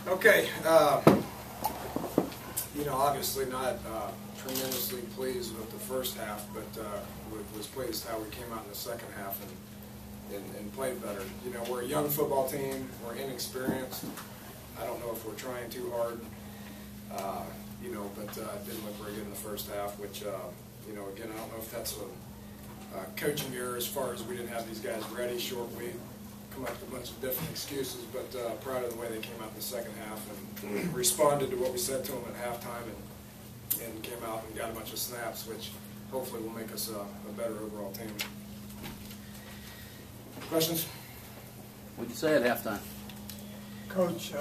Okay, you know, obviously not tremendously pleased with the first half, but was pleased how we came out in the second half and played better. You know, we're a young football team, we're inexperienced. I don't know if we're trying too hard, you know, but it didn't look very good in the first half, which, you know, again, I don't know if that's a coaching error as far as we didn't have these guys ready, short week, come up with a bunch of different excuses, but proud of the way they came out in the second half and responded to what we said to them at halftime and came out and got a bunch of snaps, which hopefully will make us a better overall team. Questions? What'd you say at halftime? Coach,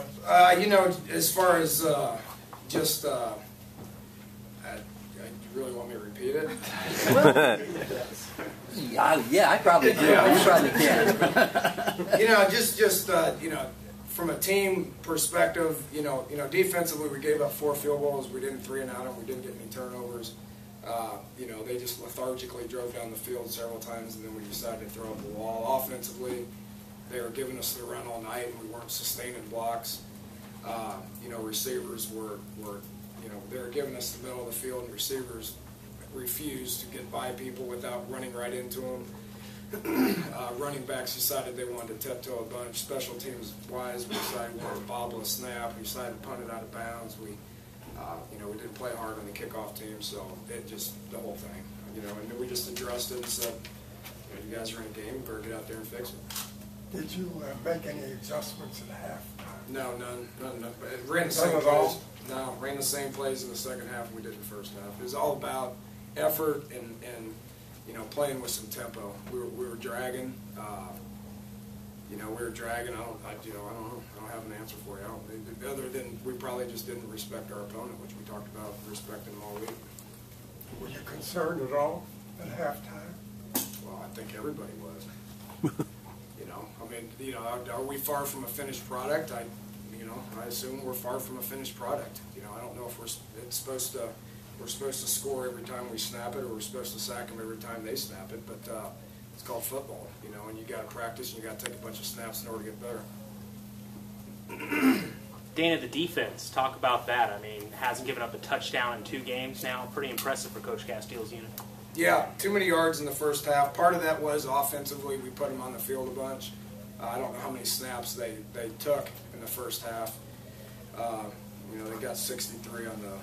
you know, as far as just, you really want me to repeat it? Well, yeah, I probably do. You probably can. You know, just you know, from a team perspective, you know, defensively we gave up 4 field goals. We didn't 3 and out them. We didn't get any turnovers. You know, they just lethargically drove down the field several times, and then we decided to throw up the wall. Offensively, they were giving us the run all night, and we weren't sustaining blocks. You know, receivers were you know, they were giving us the middle of the field, and receivers refused to get by people without running right into them. Running backs decided they wanted to tiptoe a bunch. Special teams wise, we decided we wanted to bobble a snap. We decided to punt it out of bounds. We, you know, we didn't play hard on the kickoff team, so it just the whole thing. You know, and then we just adjusted and said, you know, you guys are in a game, you better get out there and fix it. did you make any adjustments at half? No, none. It ran the same plays. No, ran the same plays in the second half we did in the first half. It was all about effort and you know, playing with some tempo. We were dragging. You know, we were dragging. I don't know. I don't have an answer for you. Other than we probably just didn't respect our opponent, which we talked about respecting them all week. Were you concerned at all at halftime? Well, I think everybody was. You know, I mean, you know, are we far from a finished product? You know, I assume we're far from a finished product. You know, I don't know if we're supposed to score every time we snap it, or we're supposed to sack them every time they snap it. But it's called football, you know, and you got to practice and you got to take a bunch of snaps in order to get better. Dana, the defense, talk about that. I mean, hasn't given up a touchdown in 2 games now. Pretty impressive for Coach Castile's unit. Yeah, too many yards in the first half. Part of that was offensively we put them on the field a bunch. I don't know how many snaps they took in the first half. You know, they got 63 on the,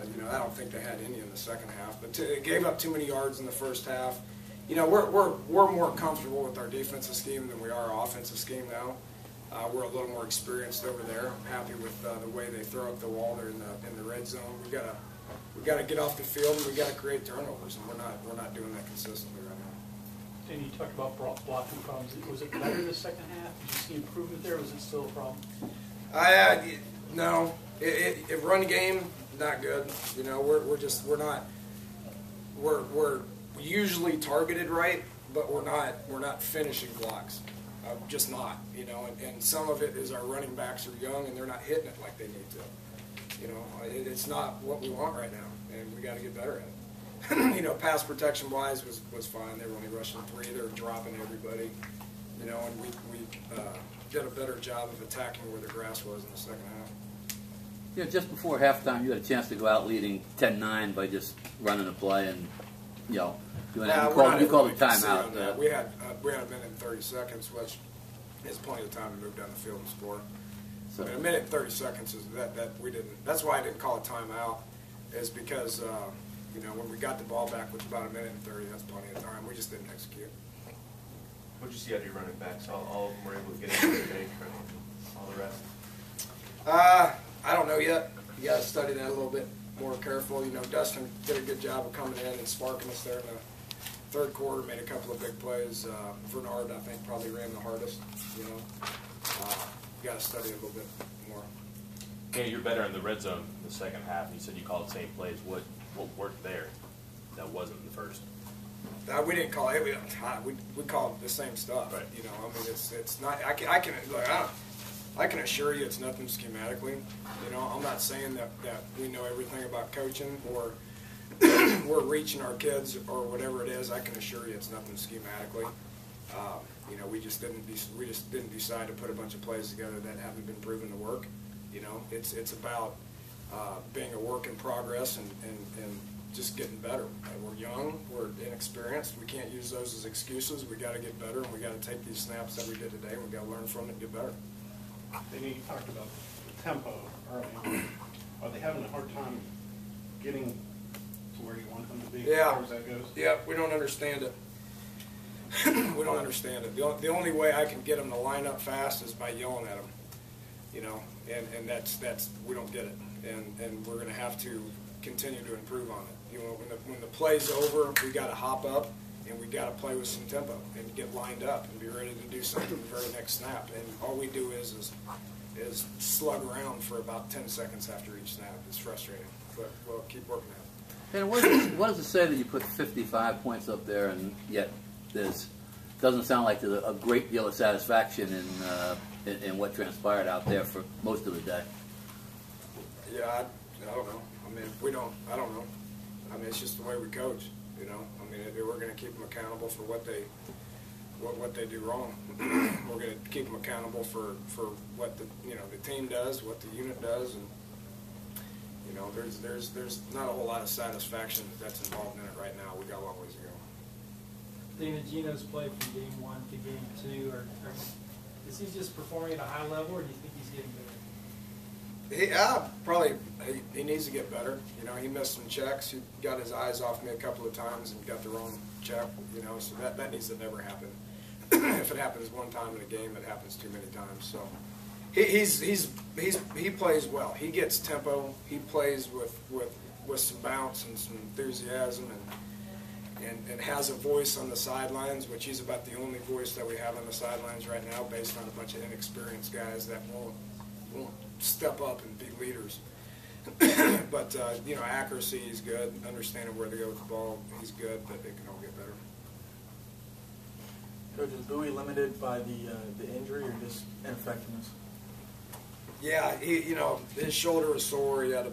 you know, I don't think they had any in the second half. But it gave up too many yards in the first half. You know, we're more comfortable with our defensive scheme than we are our offensive scheme now. We're a little more experienced over there. I'm happy with the way they throw up the wall there in the red zone. We got to get off the field and we got to create turnovers, and we're not doing that consistently right now. And you talked about blocking problems. Was it better in the second half? Did you see improvement there, or was it still a problem? No. It run game, not good. You know, we're usually targeted right, but we're not finishing blocks. Just not, you know, and some of it is our running backs are young and they're not hitting it like they need to. You know, it's not what we want right now, and we got to get better at it. You know, pass protection wise was fine. They were only rushing 3. They were dropping everybody. You know, and we did a better job of attacking where the grass was in the second half. Yeah, just before halftime, you had a chance to go out leading 10-9 by just running a play and, you know, doing that. You called a timeout. We had a minute and 30 seconds, which is plenty of time to move down the field and score. So I mean, a minute and 30 seconds is that we didn't. That's why I didn't call a timeout, is because you know, when we got the ball back with about a minute and 30, that's plenty of time. We just didn't execute. What did you see out of your running backs? All of them were able to get into the big, all the rest? I don't know yet. You got to study that a little bit more careful. You know, Dustin did a good job of coming in and sparking us there in the third quarter, made a couple of big plays. Bernard, I think, probably ran the hardest. You know, you got to study a little bit more. Yeah, you're better in the red zone in the second half. You said you called the same plays. What worked there that wasn't in the first? We didn't call it. We called the same stuff. Right. You know, I mean, it's not. I can assure you it's nothing schematically. You know, I'm not saying that we know everything about coaching or we're reaching our kids or whatever it is. I can assure you it's nothing schematically. You know, we just didn't decide to put a bunch of plays together that haven't been proven to work. You know, it's about being a work in progress and just getting better. We're young, we're inexperienced. We can't use those as excuses. We got to get better, and we got to take these snaps that we did today, and we got to learn from it and get better. Then you talked about the tempo early on. Are they having a hard time getting to where you want them to be as far as that goes? Yeah, we don't understand it. We don't understand it. The only way I can get them to line up fast is by yelling at them, you know, and that's we don't get it, and we're going to have to continue to improve on it. You know, when the play's over, we got to hop up and we got to play with some tempo and get lined up and be ready to do something the very next snap. And all we do is slug around for about 10 seconds after each snap. It's frustrating, but we'll keep working at it. And what does it say that you put 55 points up there, and yet doesn't sound like there's a great deal of satisfaction in what transpired out there for most of the day? Yeah, I don't know. I mean, I don't know. I mean, it's just the way we coach, you know. I mean, we're going to keep them accountable for what they do wrong. We're going to keep them accountable for what the team does, what the unit does, and you know, there's not a whole lot of satisfaction that's involved in it right now. We got a long ways to go. David, Gino's play from game 1 to game 2, or is he just performing at a high level, or do you think he's getting better? He needs to get better. You know, he missed some checks. He got his eyes off me a couple of times and got the wrong check. You know, so that needs to never happen. If it happens one time in a game, it happens too many times. So he plays well. He gets tempo. He plays with some bounce and some enthusiasm and has a voice on the sidelines, which he's about the only voice that we have on the sidelines right now, based on a bunch of inexperienced guys that won't step up and be leaders. But you know, accuracy is good. Understanding where to go with the ball, he's good. But it can all get better. Coach, is Bowie limited by the injury or just ineffectiveness? Yeah, his shoulder was sore. He had a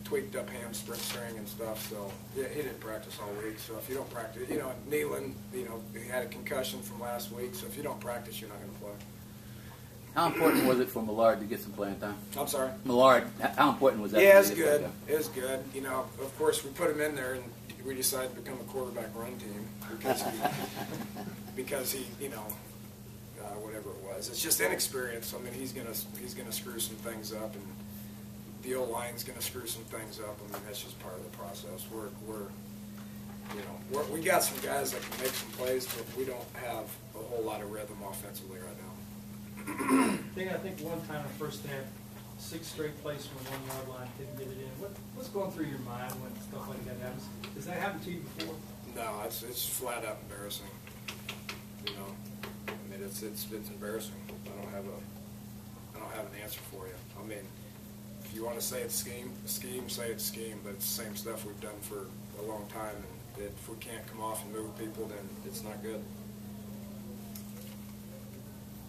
tweaked up hamstring and stuff. So yeah, he didn't practice all week. So if you don't practice, Nealon, he had a concussion from last week. So if you don't practice, you're not going to play. How important was it for Millard to get some playing time? I'm sorry? Millard, how important was that? Yeah, it's good. It's good. You know, of course, we put him in there, and we decided to become a quarterback run team because he whatever it was. It's just inexperience. I mean, he's gonna screw some things up, and the old line's gonna screw some things up. I mean, that's just part of the process. We got some guys that can make some plays, but we don't have a whole lot of rhythm offensively right now. I think one time in the first half, 6 straight plays from the 1 yard line, didn't get it in. What's going through your mind when stuff like that happens? Has that happened to you before? No, it's flat out embarrassing. You know, I mean, it's embarrassing. I don't have an answer for you. I mean, if you want to say it's scheme, say it's scheme, but it's the same stuff we've done for a long time, and if we can't come off and move people, then it's not good.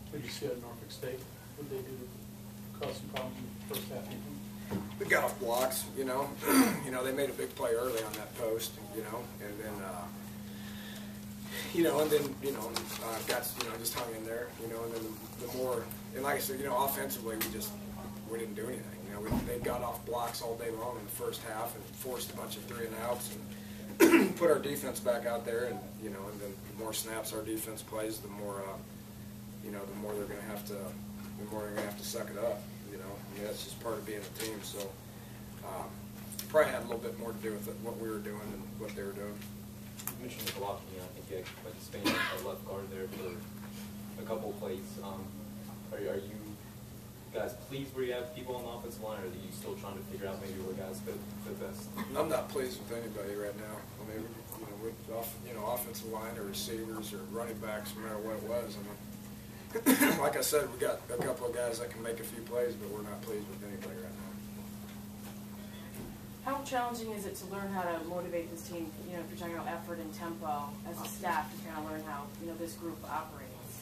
What did you see at Norfolk State? What did they do to cause some problems in the first half? We got off blocks, you know. They made a big play early on that post, and then got just hung in there, and then the more, and like I said, offensively we didn't do anything. They got off blocks all day long in the first half and forced a bunch of 3 and outs and put our defense back out there, and and then the more snaps our defense plays, the more they're going to have to suck it up. I mean, that's just part of being a team. So probably had a little bit more to do with what we were doing and what they were doing. You mentioned the blocking. I think you had to span a left guard there for a couple of plays. Are you guys pleased where you have people on the offensive line, or are you still trying to figure out maybe where guys fit best? I'm not pleased with anybody right now. I mean, offensive line or receivers or running backs, no matter what it was. I mean, like I said, we got a couple of guys that can make a few plays, but we're not pleased with anybody right now. How challenging is it to learn how to motivate this team, if you're talking about effort and tempo as a staff, to kind of learn how, this group operates?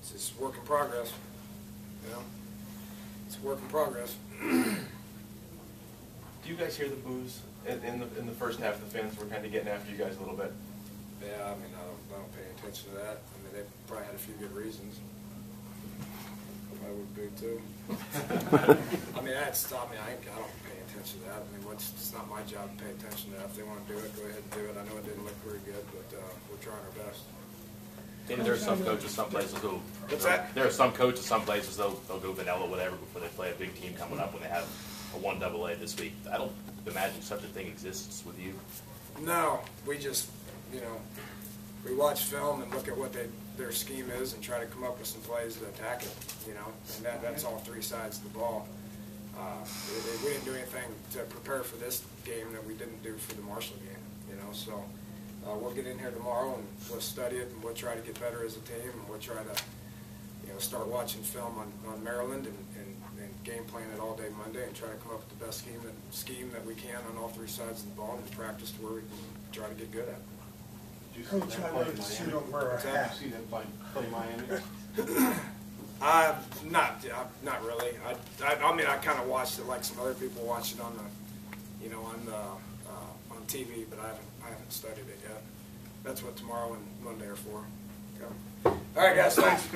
It's just work in progress, It's a work in progress. Do you guys hear the boos in the first half? The fans were kind of getting after you guys a little bit. Yeah, I mean, I don't pay attention to that. I mean, they probably had a few good reasons. I would boo too. I I don't pay attention to that. I mean, it's not my job to pay attention to that. If they want to do it, go ahead and do it. I know it didn't look very good, but we're trying our best. And there are some coaches, some places who. What's that? There are some coaches, some places they'll go vanilla, whatever, before they play a big team coming up when they have a 1AA this week. I don't imagine such a thing exists with you. No, we just, we watch film and look at what their scheme is and try to come up with some plays to attack it, and that's all three sides of the ball. We didn't do anything to prepare for this game that we didn't do for the Marshall game, so we'll get in here tomorrow and we'll study it and we'll try to get better as a team and we'll try to, start watching film on Maryland and game plan it all day Monday and try to come up with the best scheme that we can on all three sides of the ball and practice to where we can try to get good at it. Did you see Coach, them I play noticed you Miami? don't wear a Did hat. you see them play Miami? Not really. I mean, I kind of watched it like some other people watch it on the, on TV, but I haven't studied it yet. That's what tomorrow and Monday are for. Okay. All right, guys. Thanks.